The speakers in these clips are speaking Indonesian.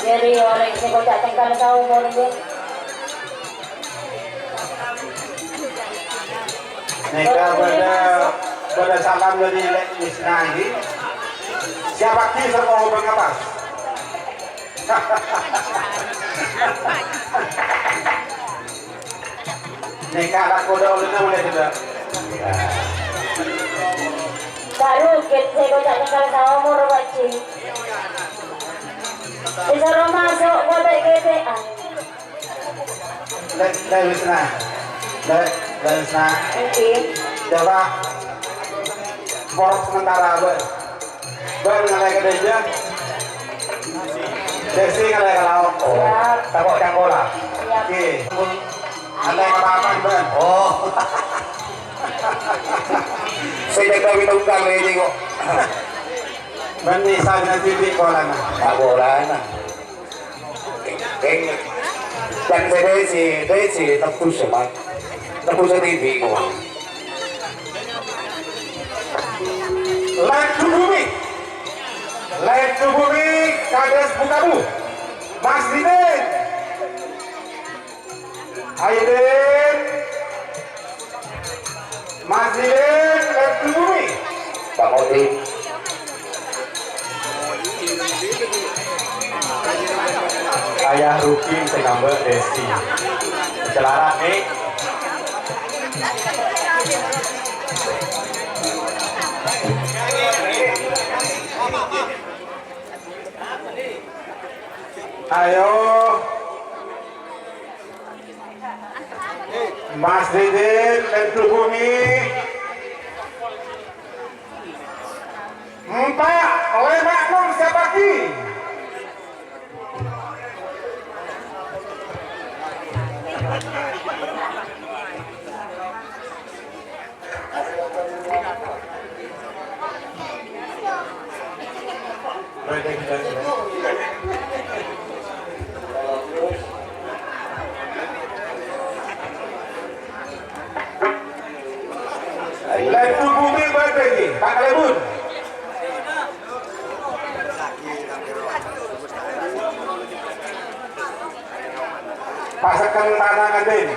Jadi oleh si kocak tengkal sa umur din. Neka pada salam dari Isnandi. Siapa kisah mau mengapas? Neka anak koda oleh tidak. Baru si kocak tengkal sa umur wajib. Bisa masuk kota GTAN. Dari Wisna. Dari Wisna. Oke. Coba borok sementara ber ngalai ke deja. Desi ngalai ke laut. Siap. Takut cangkola. Siap. Oke. Ngalai ke papan ben. Oh. Saya jaga minum kali ini kok. Ben bisa nanti di kolam. Tak boleh nah. Dan Desi tentu semang. Tentu saya TV kok. Lain bumi, kades bukamu, Mas Didin, ayo Didin, Mas Didin, lain bumi, Pak Odi. Ayah Rukin Tegambel Desi, Celarak nih. Ayo Mas Didin dan bumi 4 oleh Makmum siapa lagi? Letu bumi berarti Pak Kalebun. Pasakan tanah Adin.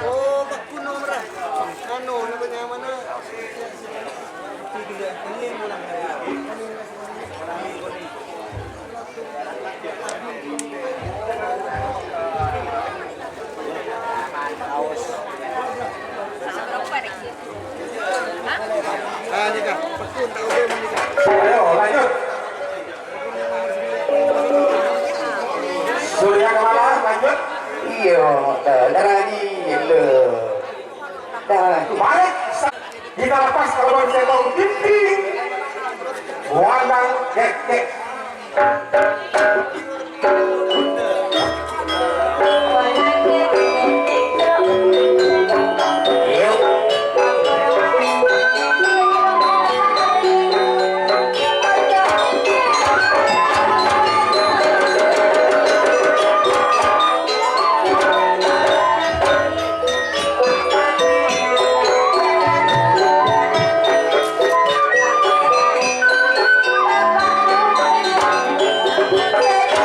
Oh, Pak Kuno merah. Anu, namanya mana? Ini mulang. Ah, ni kah? Pakun tak boleh menikah. Ayo lanjut. Surya kemana? Lanjut. Iya, darah ni le. Darah. Balik. Kita lepas kalau baru saya tahu tipi. Wandang kek. Thank you.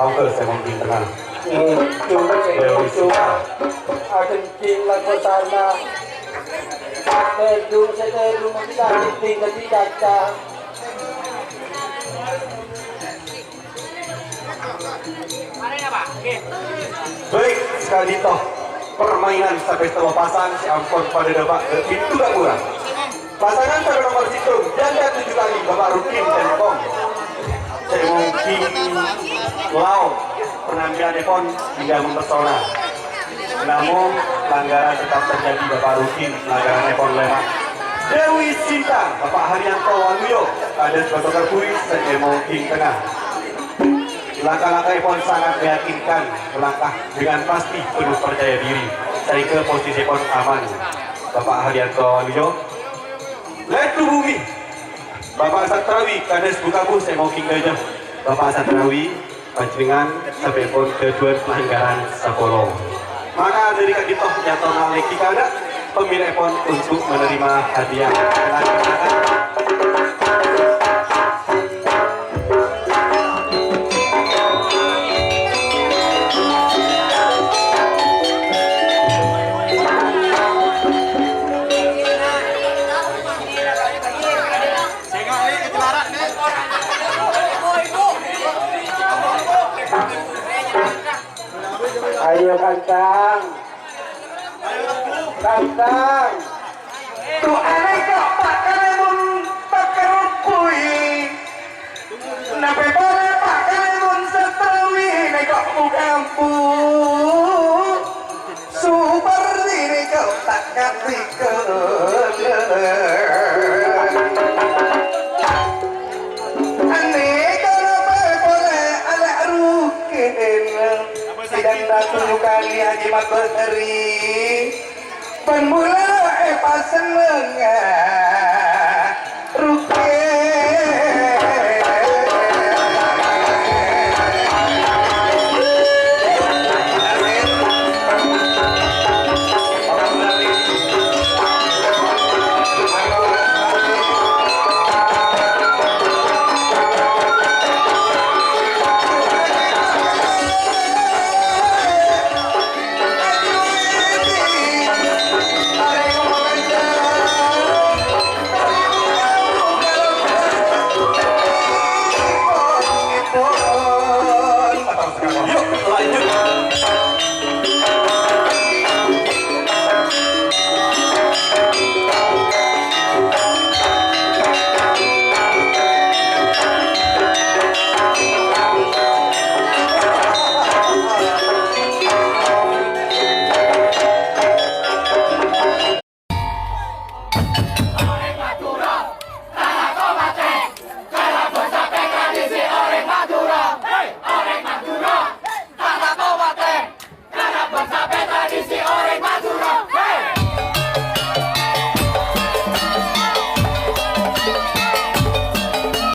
Bangker saya mungkin tengah. Dewi Suka akan tinggal ke sana. Tedung kita tinggal di kaca. Baik, sekali toh permainan sampai setengah pasang si Ampon pada babak itu gak kurang. Pasangan pada nomor situ janda 7 kali Bapak Rukin Telekom. Saya mungkin wow penampilan Epon hingga mempesona. Namun pelanggaran tetap terjadi Bapak Rukin, pelanggaran Epon lewat. Dewi Sinta, Bapak Haryanto Waluyo, ada sebagai terpuis saya mungkin tengah. Langkah-langkah Epon sangat meyakinkan, melangkah dengan pasti penuh percaya diri. Saya ke posisi Epon aman. Bapak Haryanto Waluyo, Letu Bumi, Bapak Satrawi, Kades Bukabu, saya mau gajah. Bapak Satrawi, pancingan sampai Epon kedua pelanggaran Sapolo. Maka dari kaditoh jatuh naleki kada pemilik Epon untuk menerima hadiah. Ayo kantang. Kantang. Tu aneh kok pakarupui. Nape boleh pakalemun Satrawi nek kok mukampu. Seperti ini kau tak katikan. Dan satu kali Haji Matahari Penmula Epa seneng